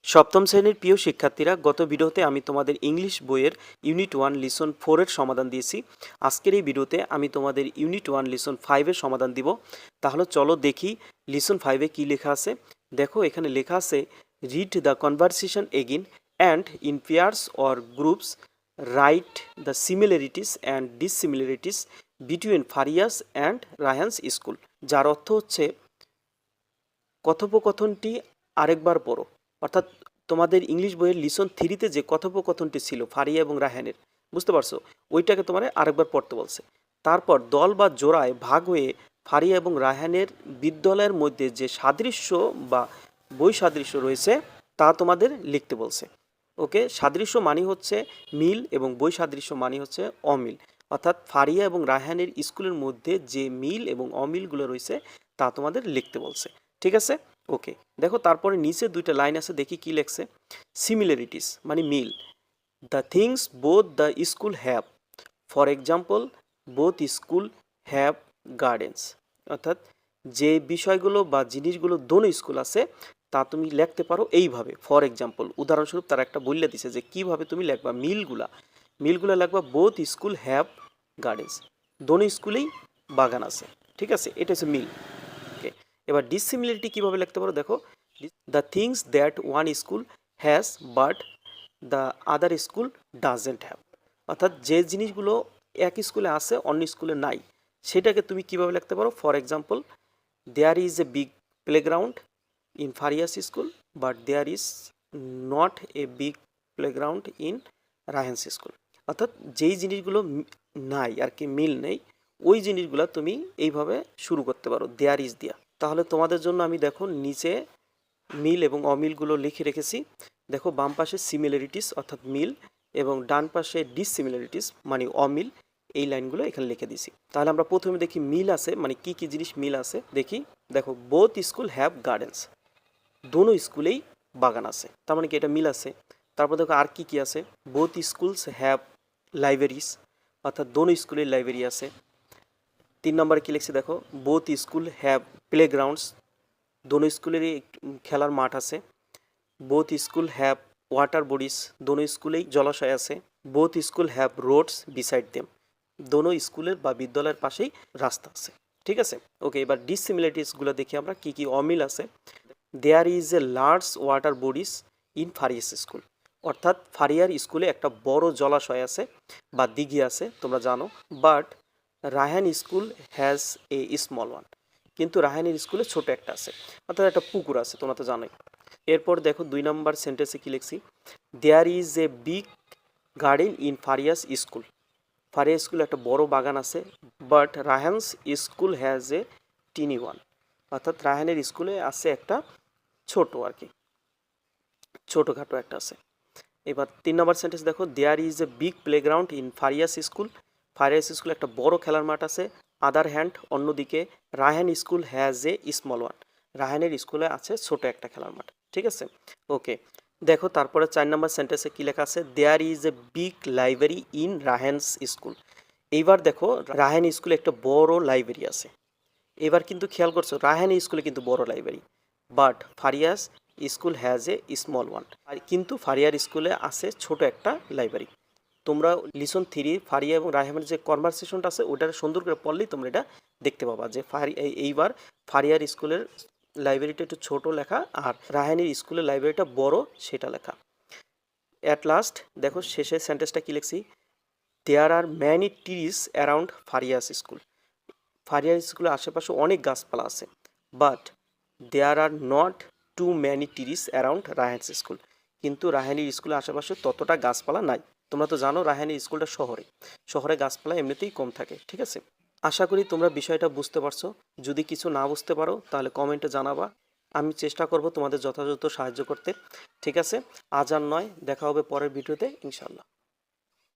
সপ্তম শ্রেণীর প্রিয় শিক্ষার্থীরা, গত ভিডিওতে আমি তোমাদের ইংলিশ বইয়ের ইউনিট 1 লিসন 4 এর সমাধান দিয়েছি। আজকের এই ভিডিওতে আমি তোমাদের ইউনিট 1 লিসন 5 এর সমাধান দিব। তাহলে চলো দেখি লিসন 5 এ কি লেখা আছে। দেখো এখানে লেখা আছে, read the conversation again and in pairs or groups write the similarities and dissimilarities between Faria's and Raihan's school. যার অর্থ হচ্ছে কথোপকথনটি আরেকবার পড়ো। অর্থাৎ তোমাদের ইংলিশ বইয়ের লিসন 3-তে যে কথোপকথনটি ছিল ফারিয়া এবং রায়হানের, বুঝতে পারছো, ওইটাকে তোমার আরেকবার পড়তে বলছে। তারপর দল বা জোড়ায় ভাগ হয়ে ফারিয়া এবং রায়হানের বিদ্যালয়ের মধ্যে যে সাদৃশ্য বা বৈসাদৃশ্য রয়েছে তা তোমাদের লিখতে বলছে। ওকে, সাদৃশ্য মানে হচ্ছে মিল এবং বৈসাদৃশ্য মানে হচ্ছে অমিল। অর্থাৎ ফারিয়া এবং রায়হানের স্কুলের মধ্যে যে মিল এবং অমিলগুলো রয়েছে তা তোমাদের লিখতে বলছে। ঠিক আছে, ওকে। দেখো তারপরে নিচে দুইটা লাইন আছে, দেখি কি লেখছে। সিমিলারিটিস মানে মিল, the things both the school have, for example both school have gardens. অর্থাৎ যে বিষয়গুলো বা জিনিসগুলো দোনো স্কুল আছে তা তুমি লিখতে পারো এইভাবে। ফর এক্সাম্পল, উদাহরণস্বরূপ তারা একটা বললে দিছে যে কিভাবে তুমি লিখবা মিলগুলা লিখবা বোথ স্কুল হ্যাভ গার্ডেন্স, দোনো স্কুলেই বাগান আছে। ঠিক আছে, এটা হচ্ছে মিল। ওকে, এবার ডিসিমিলারিটি কিভাবে লিখতে পারো, দেখো, the things that one school has but the other school doesn't have. অর্থাৎ যে জিনিসগুলো এক স্কুলে আছে অন্য স্কুলে নাই, সেটাকে তুমি কিভাবে লিখতে পারো। For example, there is a big playground in Faria's school but there is not a big playground in Raihan's school. অর্থাৎ যেই জিনিসগুলো নাই আর কি, মিল নেই, ওই জিনিসগুলো তুমি এইভাবে শুরু করতে পারো, দেয়ার ইজ দিয়া। তাহলে তোমাদের জন্য আমি দেখো নিচে মিল এবং অমিলগুলো লিখে রেখেছি। দেখো বাম পাশে সিমিলারিটিস অর্থাৎ মিল এবং ডান পাশে ডিসিমিলারিটিস মানে অমিল, এই লাইনগুলো এখানে লিখে দিছি। তাহলে আমরা প্রথমে দেখি মিল আছে মানে কি কি জিনিস মিল আছে দেখি। দেখো বোথ স্কুল হ্যাভ গার্ডেন্স, দোনো স্কুলেই বাগান আছে, তার মানে কি এটা মিল আছে। তারপর দেখো আর কি কি আছে, বোথ স্কুলস হ্যাভ লাইব্রেরিজ, অর্থাৎ দোনো স্কুলের লাইব্রেরি আছে। 3 নম্বরে কি লিখছে দেখো, বোথ স্কুল হ্যাভ প্লেগ্রাউন্ডস, দোনো স্কুলেরই খেলার মাঠ আছে। Both school have water bodies, দোনো স্কুলেই জলাশয় আছে। Both school have roads beside them, দোনো স্কুলের বা বিদ্যালয়ের পাশেই রাস্তা আছে। ঠিক আছে, ওকে। এবার ডিসিমিলারিটিসগুলো দেখি আমরা কি কি অমিল আছে। There is a large water bodies in Faria's school, অর্থাৎ ফারিয়ার স্কুলে একটা বড় জলাশয় আছে বা দিঘি আছে, তোমরা জানো। But Raihan school has a small one, কিন্তু রায়হানের স্কুলে ছোট একটা আছে, অর্থাৎ একটা পুকুর আছে, তোমরা তো জানোই। এরপর দেখো 2 নম্বর সেন্টেন্সে কি লিখছি, there is a big garden in Faria's school, Faria স্কুলে একটা বড় বাগান আছে। But Raihan's school has a tiny one, অর্থাৎ রায়হানের স্কুলে আছে একটা ছোট আর কি, ছোটোখাটো একটা আছে। এবার 3 নম্বর সেন্টেন্স দেখো, there is a big playground in Faria's school, Faria's স্কুলে একটা বড় খেলার মাঠ আছে। আদার হ্যান্ড, অন্যদিকে Raihan school has a small one, রায়হানের স্কুলে আছে ছোট একটা খেলার মাঠ। ঠিক আছে, ওকে। দেখো তারপরে 4 নম্বর সেন্টেন্সে কী লেখা আছে, there is a big library in Raihan's school. এইবার দেখো রায়হান স্কুলে একটা বড় লাইব্রেরি আছে। এবার কিন্তু খেয়াল করছো রায়হান স্কুলে কিন্তু বড় library, but Faria's school has a small one, আর কিন্তু ফারিয়ার স্কুলে আছে ছোট একটা লাইব্রেরি। তোমরা লিসন 3 ফারিয়া এবং রায়হানের যে কনভারসেশনটা আছে ওটা সুন্দর করে পড়লেই তোমরা এটা দেখতে পাবা যে এইবার ফারিয়ার স্কুলের লাইব্রেরিটা একটু ছোট লেখা আর রায়হানের স্কুলের লাইব্রেরিটা বড় সেটা লেখা। অ্যাট লাস্ট দেখো শেষের সেন্টেন্সটা কি লিখছি, there are many trees around Faria's school, ফারিয়ার স্কুলের আশেপাশে অনেক গাছপালা আছে। But there are not too many trees around Raihan's school, কিন্তু রায়হানের স্কুলের আশেপাশে ততটা গাছপালা নাই। তোমরা তো জানো রায়হানের স্কুলটা শহরে গাছপালা এমনিতেই কম থাকে। ঠিক আছে, আশা করি তোমরা বিষয়টা বুঝতে পারছো। যদি কিছু না বুঝতে পারো তাহলে কমেন্টে জানাবা, আমি চেষ্টা করব তোমাদের যথাযথ সাহায্য করতে। ঠিক আছে, আজ আর নয়, দেখা হবে পরের ভিডিওতে ইনশাল্লাহ।